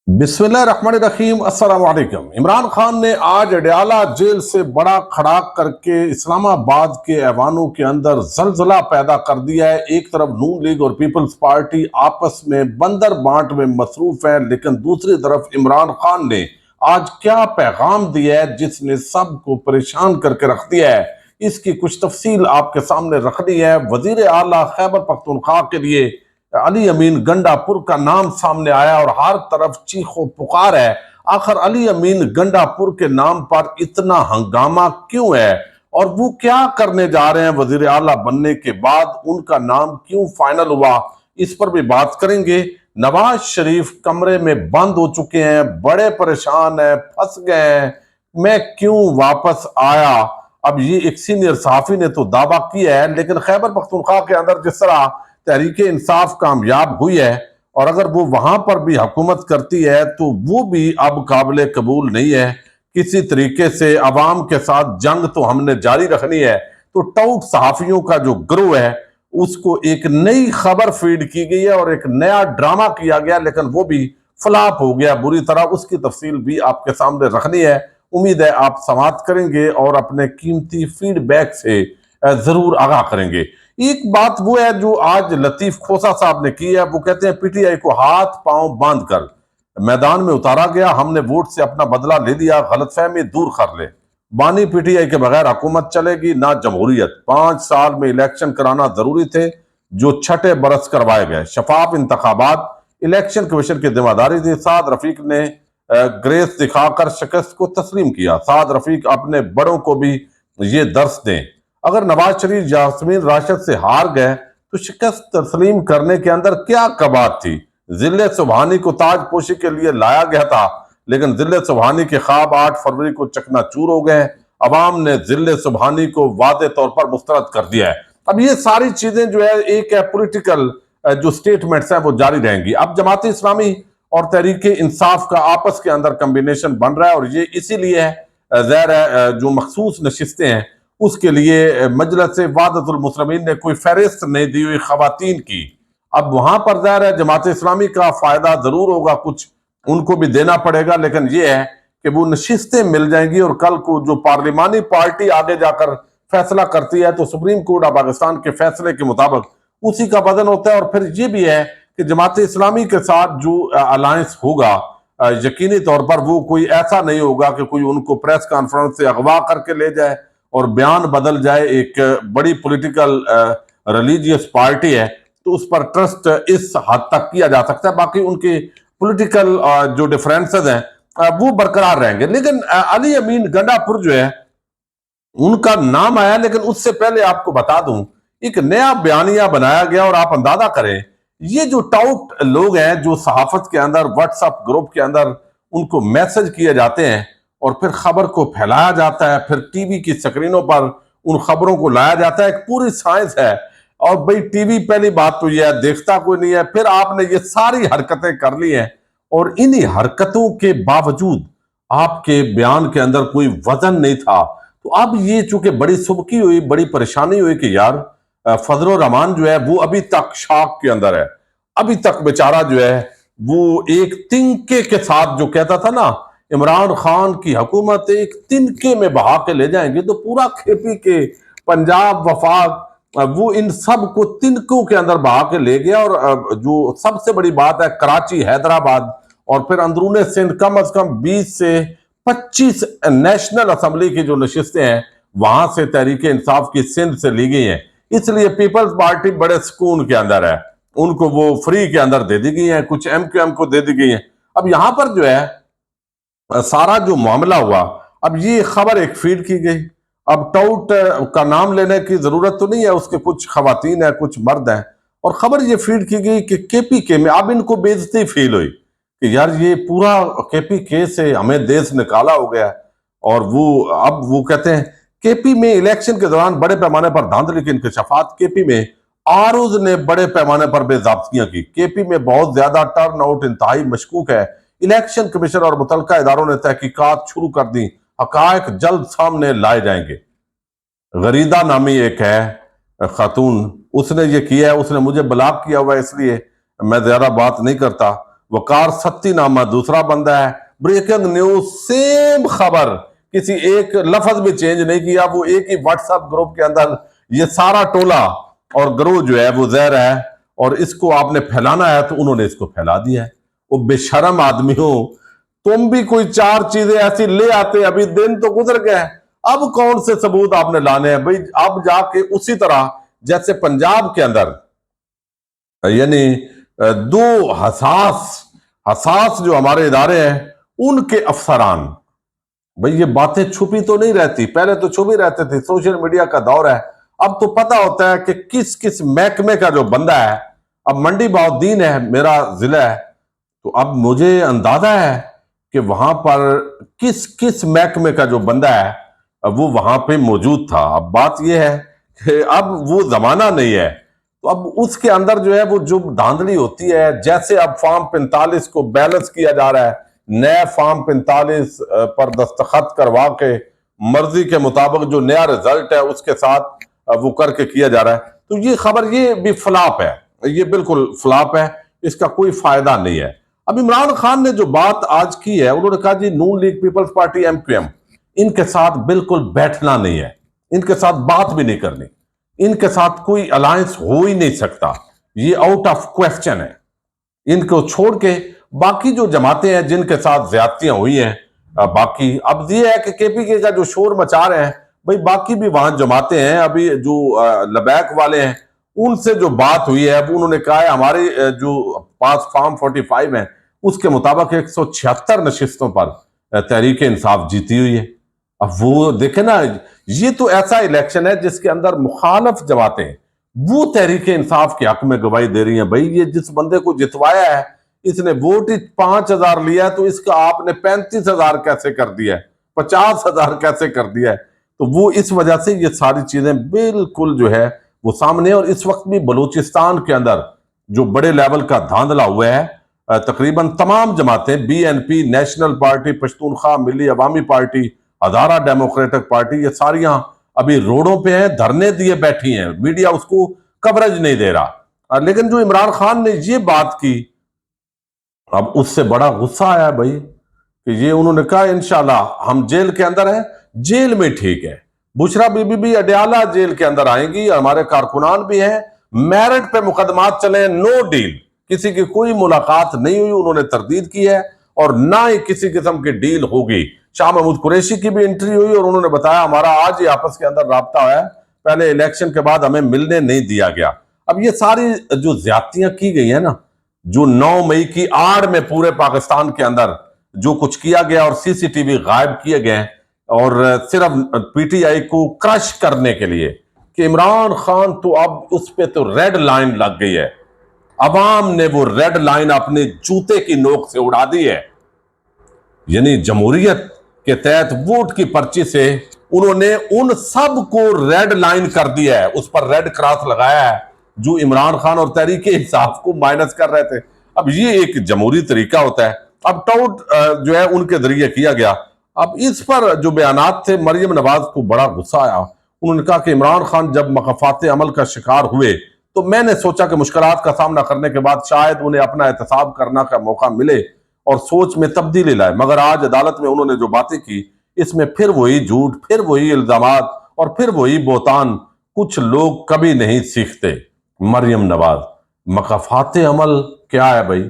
बिस्मिल्लाहिर्रहमानिर्रहीम अस्सलाम वालेकुम। इमरान खान ने आज अडयाला जेल से बड़ा खड़ाक करके इस्लामाबाद के ऐवानों के अंदर जलजला पैदा कर दिया है। एक तरफ नून लीग और पीपल्स पार्टी आपस में बंदर बांट में मसरूफ है, लेकिन दूसरी तरफ इमरान खान ने आज क्या पैगाम दिया है जिसने सबको परेशान करके रख दिया है। इसकी कुछ तफसील आपके सामने रखनी है। वजीर आला खैबर पख्तूनख्वा के लिए अली अमीन गंडापुर का नाम सामने आया और हर तरफ चीखो पुकार है। आखिर अली अमीन गंडापुर के नाम पर इतना हंगामा क्यों है और वो क्या करने जा रहे हैं वजीर आला बनने के बाद, उनका नाम क्यों फाइनल हुआ, इस पर भी बात करेंगे। नवाज शरीफ कमरे में बंद हो चुके हैं, बड़े परेशान हैं, फंस गए हैं, मैं क्यों वापस आया। अब ये एक सीनियर सहाफी ने तो दावा किया है, लेकिन खैबर पख्तूनख्वा के अंदर जिस तरह तहरीक इंसाफ कामयाब हुई है और अगर वो वहां पर भी हुकूमत करती है तो वो भी अब काबिल कबूल नहीं है। किसी तरीके से अवाम के साथ जंग तो हमने जारी रखनी है, तो टाउट सहाफियों का जो ग्रोह है उसको एक नई खबर फीड की गई है और एक नया ड्रामा किया गया, लेकिन वो भी फ्लॉप हो गया बुरी तरह। उसकी तफसील भी आपके सामने रखनी है। उम्मीद है आप समाअत करेंगे और अपने कीमती फीडबैक से जरूर आगाह करेंगे। एक बात वो है जो आज लतीफ खोसा साहब ने की है। वो कहते हैं पीटीआई को हाथ पांव बांध कर मैदान में उतारा गया, हमने वोट से अपना बदला ले लिया, गलतफहमी दूर कर ले। बानी पीटीआई के बगैर हुकूमत चलेगी ना जमहूरियत। 5 साल में इलेक्शन कराना जरूरी थे जो छठे बरस करवाए गए। शफाफ इंतखाबात इलेक्शन कमीशन की जिम्मेदारी थी। साद रफीक ने ग्रेस दिखाकर शिकस्त को तस्लीम किया। साद रफीक अपने बड़ों को भी ये दर्स दें। अगर नवाज शरीफ यास्मीन राशिद से हार गए तो शिकस्त तस्लीम करने के अंदर क्या कबात थी। जिले सुबहानी को ताजपोशी के लिए लाया गया था, लेकिन जिले सुबहानी के ख्वाब 8 फरवरी को चकनाचूर हो गए। अवाम ने जिले सुबहानी को वादे तौर पर मुस्तरद कर दिया है। अब ये सारी चीजें जो है एक पॉलिटिकल जो स्टेटमेंट्स हैं वो जारी रहेंगी। अब जमात इस्लामी और तहरीक इंसाफ का आपस के अंदर कम्बिनेशन बन रहा है और ये इसीलिए है, ज़ाहिर है जो मखसूस नशिस्तें हैं उसके लिए मजलिस वादतुल मुस्लिमीन ने कोई फहरिस्त नहीं दी हुई खवातीन की। अब वहां पर ज़ाहिर है जमात इस्लामी का फायदा जरूर होगा, कुछ उनको भी देना पड़ेगा, लेकिन ये है कि वो नशिस्तें मिल जाएंगी और कल को जो पार्लिमानी पार्टी आगे जाकर फैसला करती है तो सुप्रीम कोर्ट ऑफ पाकिस्तान के फैसले के मुताबिक उसी का वजन होता है। और फिर ये भी है कि जमात इस्लामी के साथ जो अलायंस होगा यकीनी तौर पर वो कोई ऐसा नहीं होगा कि कोई उनको प्रेस कॉन्फ्रेंस से अगवा करके ले जाए और बयान बदल जाए। एक बड़ी पॉलिटिकल रिलीजियस पार्टी है तो उस पर ट्रस्ट इस हद तक किया जा सकता है। बाकी उनके पॉलिटिकल जो डिफरेंसेस हैं वो बरकरार रहेंगे। लेकिन अली अमीन गंडापुर जो है उनका नाम आया, लेकिन उससे पहले आपको बता दूं एक नया बयानिया बनाया गया और आप अंदाजा करें ये जो टाउट लोग हैं जो सहाफत के अंदर व्हाट्सएप ग्रुप के अंदर उनको मैसेज किए जाते हैं और फिर खबर को फैलाया जाता है, फिर टीवी की स्क्रीनों पर उन खबरों को लाया जाता है। एक पूरी साइंस है। और भाई टीवी पहली बात तो यह है देखता कोई नहीं है, फिर आपने ये सारी हरकतें कर ली हैं और इन्हीं हरकतों के बावजूद आपके बयान के अंदर कोई वजन नहीं था। तो अब ये चूंकि बड़ी सुबकी हुई, बड़ी परेशानी हुई कि यार फजल रहमान जो है वो अभी तक शाक के अंदर है। अभी तक बेचारा जो है वो एक तिनके के साथ जो कहता था ना इमरान खान की हुकूमत एक तिनके में बहा के ले जाएंगे, तो पूरा खेपी के पंजाब वफाक वो इन सब को तिनकों के अंदर बहा के ले गया। और जो सबसे बड़ी बात है कराची, हैदराबाद और फिर अंदरूने सिंध कम अज कम 20 से 25 नेशनल असेंबली की जो नशिस्तें हैं वहां से तहरीक इंसाफ की सिंध से ली गई हैं। इसलिए पीपल्स पार्टी बड़े सुकून के अंदर है, उनको वो फ्री के अंदर दे दी गई है, कुछ MQM को दे दी गई है। अब यहां पर जो है सारा जो मामला हुआ, अब ये खबर एक फीड की गई। अब टाउट का नाम लेने की जरूरत तो नहीं है, उसके कुछ खवातीन है, कुछ मर्द हैं, और खबर ये फीड की गई कि KPK में अब इनको बेइज्जती फील हुई कि यार ये पूरा KPK से हमें देश निकाला हो गया। और वो अब वो कहते हैं KP में इलेक्शन के दौरान बड़े पैमाने पर धांधली की इंकशाफात। KP में आरुज ने बड़े पैमाने पर बेजाब्तियां की। KP में बहुत ज्यादा टर्न आउट इंतहाई मशकूक है। इलेक्शन कमीशन और मुतलका इदारों ने तहकीकात शुरू कर दी, हकायक जल्द सामने लाए जाएंगे। गरीदा नामी एक है खातून, उसने ये किया है, उसने मुझे ब्लॉक किया हुआ है इसलिए मैं ज्यादा बात नहीं करता। वकार सत्ती नामा दूसरा बंदा है। ब्रेकिंग न्यूज सेम खबर, किसी एक लफ्ज भी चेंज नहीं किया, वो एक ही व्हाट्सएप ग्रुप के अंदर ये सारा टोला और ग्रोह जो है वो जहर है और इसको आपने फैलाना है तो उन्होंने इसको फैला दिया है। वो बेशरम आदमी हो, तुम भी कोई चार चीजें ऐसी ले आते, अभी दिन तो गुजर गए, अब कौन से सबूत आपने लाने हैं भाई? अब जाके उसी तरह जैसे पंजाब के अंदर यानी दो हसास जो हमारे इदारे हैं उनके अफसरान, भाई ये बातें छुपी तो नहीं रहती, पहले तो छुपी रहते थे, सोशल मीडिया का दौर है, अब तो पता होता है कि किस किस महकमे का जो बंदा है। अब मंडी बहाउद्दीन है मेरा जिला है, तो अब मुझे अंदाजा है कि वहां पर किस किस महकमे का जो बंदा है वो वहां पे मौजूद था। अब बात यह है कि अब वो जमाना नहीं है, तो अब उसके अंदर जो है वो जो धांधली होती है, जैसे अब फॉर्म 45 को बैलेंस किया जा रहा है, नया फॉर्म 45 पर दस्तखत करवा के मर्जी के मुताबिक जो नया रिजल्ट है उसके साथ वो करके किया जा रहा है। तो ये खबर ये भी फ्लॉप है, ये बिल्कुल फ्लॉप है, इसका कोई फायदा नहीं है। अब इमरान खान ने जो बात आज की है, उन्होंने कहा जी नून लीग पीपल्स पार्टी MQM इनके साथ बिल्कुल बैठना नहीं है, इनके साथ बात भी नहीं करनी, इनके साथ कोई अलायंस हो ही नहीं सकता, ये आउट ऑफ क्वेश्चन है। इनको छोड़ के बाकी जो जमातें हैं जिनके साथ ज्यादतियां हुई हैं, बाकी अब ये है कि KPK का जो शोर मचा रहे हैं, भाई बाकी भी वहां जमातें हैं, अभी जो लबैक वाले हैं उनसे जो बात हुई है वो उन्होंने कहा है हमारे जो पास फॉर्म 45 है उसके मुताबिक 176 नशिस्तों पर तहरीक इंसाफ जीती हुई है। अब वो देखे ना, ये तो ऐसा इलेक्शन है जिसके अंदर मुखालफ जमातें वो तहरीक इंसाफ के हक में गवाही दे रही हैं। भाई ये जिस बंदे को जितवाया है इसने वोट ही 5,000 लिया है, तो इसका आपने 35,000 कैसे कर दिया है, 50,000 कैसे कर दिया है? तो वो इस वजह से ये सारी चीजें बिल्कुल जो है वो सामने। और इस वक्त भी बलूचिस्तान के अंदर जो बड़े लेवल का धांधला हुआ है, तकरीबन तमाम जमातें BNP, नेशनल पार्टी, पश्तूनख्वा मिली अवामी पार्टी, हजारा डेमोक्रेटिक पार्टी, ये सारियां अभी रोडों पे हैं, धरने दिए बैठी हैं, मीडिया उसको कवरेज नहीं दे रहा। लेकिन जो इमरान खान ने ये बात की, अब उससे बड़ा गुस्सा आया भाई कि ये उन्होंने कहा इंशाल्लाह हम जेल के अंदर हैं, जेल में ठीक है, बुशरा बीबी भी अडयाला जेल के अंदर आएंगी, हमारे कारकुनान भी हैं, मेरिट पे मुकदमात चले, नो डील, किसी की कोई मुलाकात नहीं हुई, उन्होंने तरदीद की है और ना ही किसी किस्म की डील होगी। शाह महमूद कुरैशी की भी एंट्री हुई और उन्होंने बताया हमारा आज ही आपस के अंदर राब्ता है, पहले इलेक्शन के बाद हमें मिलने नहीं दिया गया। अब ये सारी जो ज्यादतियां की गई है ना, जो 9 मई की आड़ में पूरे पाकिस्तान के अंदर जो कुछ किया गया और CCTV गायब किए गए और सिर्फ PTI को क्रश करने के लिए कि इमरान खान तो अब उस पे तो रेड लाइन लग गई है, अवाम ने वो रेड लाइन अपने जूते की नोक से उड़ा दी है। यानी जमहूरियत के तहत वोट की पर्ची से उन्होंने उन सब को रेड लाइन कर दिया है, उस पर रेड क्रॉस लगाया है जो इमरान खान और तहरीक इंसाफ को माइनस कर रहे थे। अब ये एक जमहूरी तरीका होता है। अब टाउट जो है उनके जरिए किया गया। अब इस पर जो बयानात थे, मरियम नवाज को बड़ा गुस्सा आया, उन्होंने कहा कि इमरान खान जब मखफात अमल का शिकार हुए तो मैंने सोचा कि मुश्किलात का सामना करने के बाद शायद उन्हें अपना एहतसाब करने का मौका मिले और सोच में तब्दीली लाए, मगर आज अदालत में उन्होंने जो बातें की इसमें फिर वही झूठ, फिर वही इल्जामात और फिर वही बोतान। कुछ लोग कभी नहीं सीखते। मरियम नवाज, मखफात अमल क्या है भाई?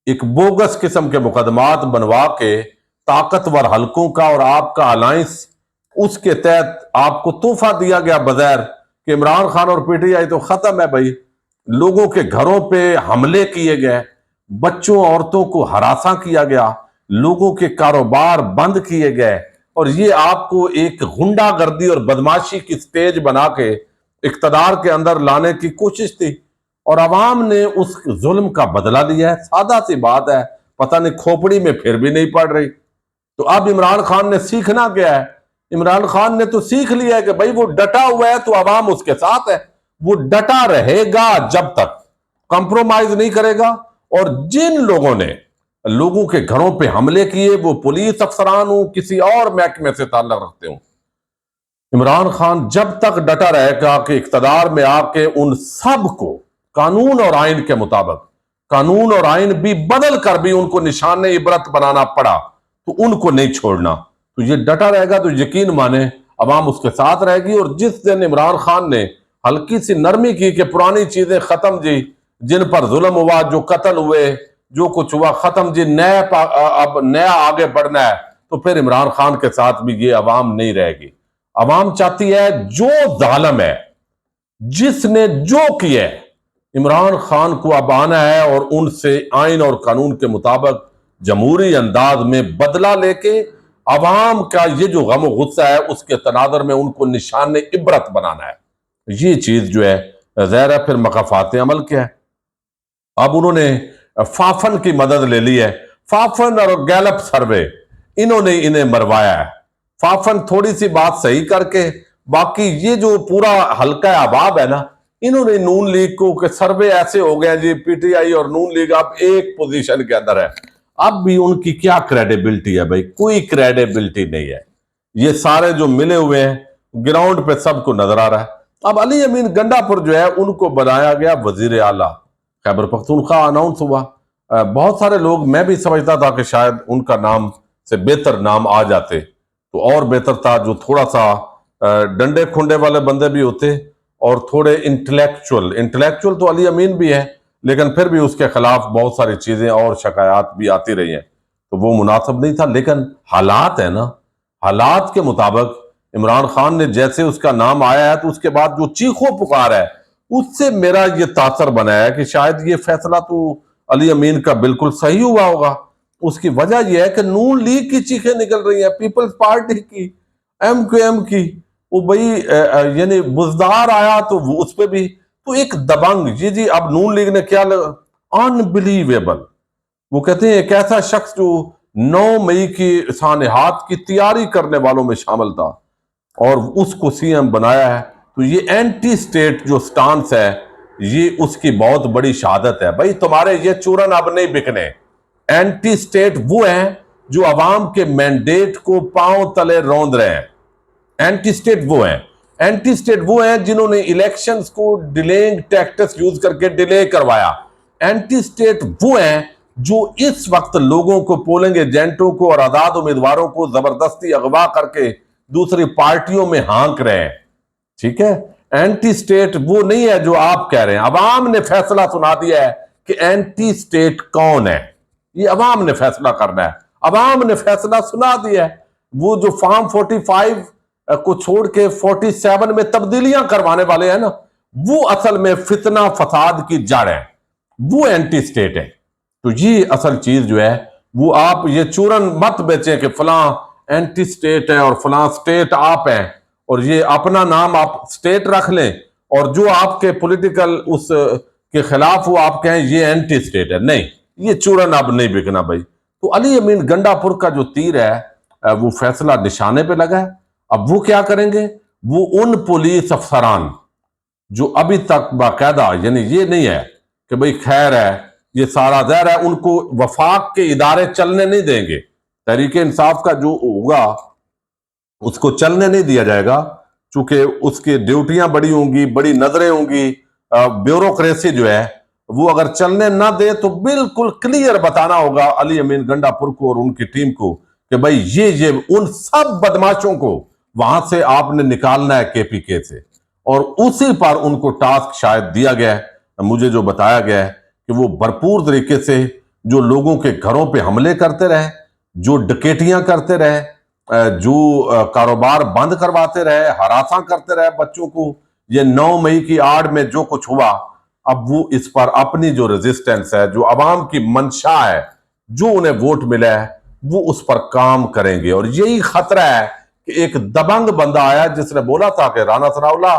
एक बोगस किस्म के मुकदमात बनवा के ताकतवर हलकों का और आपका अलायंस, उसके तहत आपको तोहफा दिया गया बगैर कि इमरान खान और PTI तो खत्म है भाई। लोगों के घरों पे हमले किए गए, बच्चों औरतों को हरासा किया गया, लोगों के कारोबार बंद किए गए और ये आपको एक गुंडागर्दी और बदमाशी की स्टेज बना के इख्तदार के अंदर लाने की कोशिश थी और अवाम ने उस जुल्म का बदला लिया है। सादा सी बात है, पता नहीं खोपड़ी में फिर भी नहीं पड़ रही। तो अब इमरान खान ने सीखना क्या है? इमरान खान ने तो सीख लिया है कि भाई वो डटा हुआ है तो अवाम उसके साथ है, वो डटा रहेगा जब तक, कंप्रोमाइज नहीं करेगा। और जिन लोगों ने लोगों के घरों पे हमले किए, वो पुलिस अफसरान हो, किसी और महकमे से ताल्लुक रखते हो, इमरान खान जब तक डटा रहेगा कि इख्तदार में आके उन सब को कानून और आइन के मुताबिक कानून और आइन भी बदल कर भी उनको निशान इबरत बनाना पड़ा तो उनको नहीं छोड़ना। तो ये डटा रहेगा तो यकीन माने अवाम उसके साथ रहेगी। और जिस दिन इमरान खान ने हल्की सी नरमी की कि पुरानी चीजें खत्म जी, जिन पर जुल्म हुआ, जो कत्ल हुए, जो कुछ हुआ खत्म जी, अब नया आगे बढ़ना है, तो फिर इमरान खान के साथ भी ये अवाम नहीं रहेगी। अवाम चाहती है जो जालिम है, जिसने जो किया है, इमरान खान को अब आना है और उनसे आइन और कानून के मुताबिक जमहूरी अंदाज में बदला लेके अवाम का ये जो गम गुस्सा है उसके तनादर में उनको निशान इबरत बनाना है। ये चीज जो है ज़ाहिर है फिर मकाफात अमल क्या है। अब उन्होंने फाफन की मदद ले ली है। फाफन और गैलप सर्वे इन्होंने इन्हें मरवाया है। फाफन थोड़ी सी बात सही करके, बाकी ये जो पूरा हल्का अहबाब है ना, इन्होंने नून लीग को कि सर्वे ऐसे हो गया जी, पीटीआई और नून लीग अब एक पोजीशन के अंदर है। अब भी उनकी क्या क्रेडिबिलिटी है भाई? कोई क्रेडिबिलिटी नहीं है। ये सारे जो मिले हुए हैं ग्राउंड पे सबको नजर आ रहा है। अब अली अमीन गंडापुर जो है उनको बनाया गया वजीर आला खैबर पख्तूनख्वा अनाउंस हुआ। बहुत सारे लोग, मैं भी समझता था कि शायद उनका नाम से बेहतर नाम आ जाते तो और बेहतर था, जो थोड़ा सा डंडे खुंडे वाले बंदे भी होते और थोड़े इंटेलेक्चुअल तो अली अमीन भी है, लेकिन फिर भी उसके खिलाफ बहुत सारी चीजें और शिकायत भी आती रही हैं, तो वो मुनासिब नहीं था। लेकिन हालात है ना, हालात के मुताबिक इमरान खान ने जैसे उसका नाम आया है तो उसके बाद जो चीखो पुकार है उससे मेरा ये तासर बनाया है कि शायद ये फैसला तो अली अमीन का बिल्कुल सही हुआ होगा। उसकी वजह यह है कि नून लीग की चीखें निकल रही हैं, पीपल्स पार्टी की, एमक्यूएम की, वो भाई यानी बुजदार आया तो वो उस पर भी तो एक दबंग जी। अब नून लीग ने क्या, अनबिलीवेबल, वो कहते हैं एक ऐसा शख्स जो 9 मई की सानहात की तैयारी करने वालों में शामिल था और उसको सीएम बनाया है। तो ये एंटी स्टेट जो स्टांस है, ये उसकी बहुत बड़ी शहादत है। भाई तुम्हारे ये चूरन अब नहीं बिकने। एंटी स्टेट वो है जो अवाम के मैंडेट को पांव तले रौंद रहे हैं। एंटी स्टेट वो हैं जिन्होंने इलेक्शंस को डिलेइंग टैक्टिक्स यूज करके डिले करवाया। एंटी स्टेट वो हैं जो इस वक्त लोगों को, पोलिंग एजेंटों को और आजाद उम्मीदवारों को जबरदस्ती अगवा करके दूसरी पार्टियों में हाँक रहे हैं। ठीक है, एंटी स्टेट वो नहीं है जो आप कह रहे हैं। अवाम ने फैसला सुना दिया है कि एंटी स्टेट कौन है, ये अवाम ने फैसला करना है। अवाम ने फैसला सुना दिया है। वो जो फॉर्म 45 को छोड़ के 47 में तब्दीलियां करवाने वाले हैं ना, वो असल में फितना फसाद की जड़ है, वो एंटी स्टेट है। तो ये असल चीज जो है वो आप ये चूरन मत बेचें कि फलां एंटी स्टेट है और फलां स्टेट आप हैं और ये अपना नाम आप स्टेट रख लें और जो आपके पॉलिटिकल उस के खिलाफ वो आप कहें ये एंटी स्टेट है। नहीं, ये चूरन अब नहीं बिकना भाई। तो अली अमीन गंडापुर का जो तीर है वो फैसला निशाने पे लगा है। अब वो क्या करेंगे? वो उन पुलिस अफसरान जो अभी तक बाकायदा, यानी ये नहीं है कि भाई खैर है ये सारा ज़हर है, उनको वफाक के इदारे चलने नहीं देंगे। तहरीक इंसाफ का जो होगा उसको चलने नहीं दिया जाएगा, चूंकि उसकी ड्यूटियां बड़ी होंगी, बड़ी नजरें होंगी। ब्यूरोक्रेसी जो है वो अगर चलने ना दे तो बिल्कुल क्लियर बताना होगा अली अमीन गंडापुर को और उनकी टीम को कि भाई ये उन सब बदमाशों को वहां से आपने निकालना है केपीके से। और उसी पर उनको टास्क शायद दिया गया है, मुझे जो बताया गया है कि वो भरपूर तरीके से जो लोगों के घरों पे हमले करते रहे, जो डकैतियां करते रहे, जो कारोबार बंद करवाते रहे, हरासा करते रहे बच्चों को। ये 9 मई की आड़ में जो कुछ हुआ, अब वो इस पर अपनी जो रेजिस्टेंस है, जो अवाम की मंशा है, जो उन्हें वोट मिला है, वो उस पर काम करेंगे। और यही खतरा है कि एक दबंग बंदा आया जिसने बोला था कि राणा सनाउल्लाह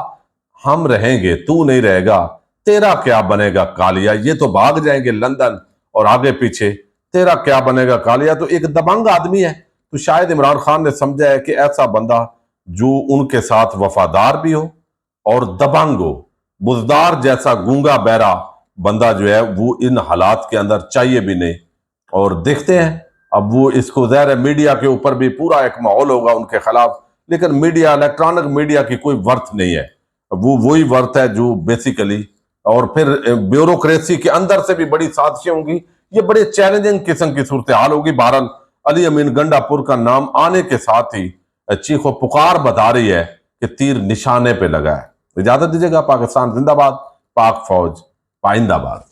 हम रहेंगे, तू नहीं रहेगा, तेरा क्या बनेगा कालिया। ये तो भाग जाएंगे लंदन और आगे पीछे, तेरा क्या बनेगा कालिया। तो एक दबंग आदमी है। तो शायद इमरान खान ने समझा है कि ऐसा बंदा जो उनके साथ वफादार भी हो और दबंग हो, बुजदार जैसा गूंगा बहरा बंदा जो है वो इन हालात के अंदर चाहिए भी नहीं। और देखते हैं अब वो इसको, ज़ाहिर है मीडिया के ऊपर भी पूरा एक माहौल होगा उनके खिलाफ, लेकिन मीडिया, इलेक्ट्रॉनिक मीडिया की कोई वर्थ नहीं है। वो वही वर्थ है जो बेसिकली اور پھر بیوروکریسی کے اندر سے بھی بڑی سازشیں ہوں گی. یہ بڑے چیلنجنگ قسم کی صورتحال ہوگی. بہرحال علی امین گنڈا پور کا نام آنے کے ساتھ ہی چیخ و پکار بتا رہی ہے کہ تیر نشانے پہ لگا ہے. اجازت دیجیے گا. پاکستان زندہ باد، پاک فوج پائندہ باد.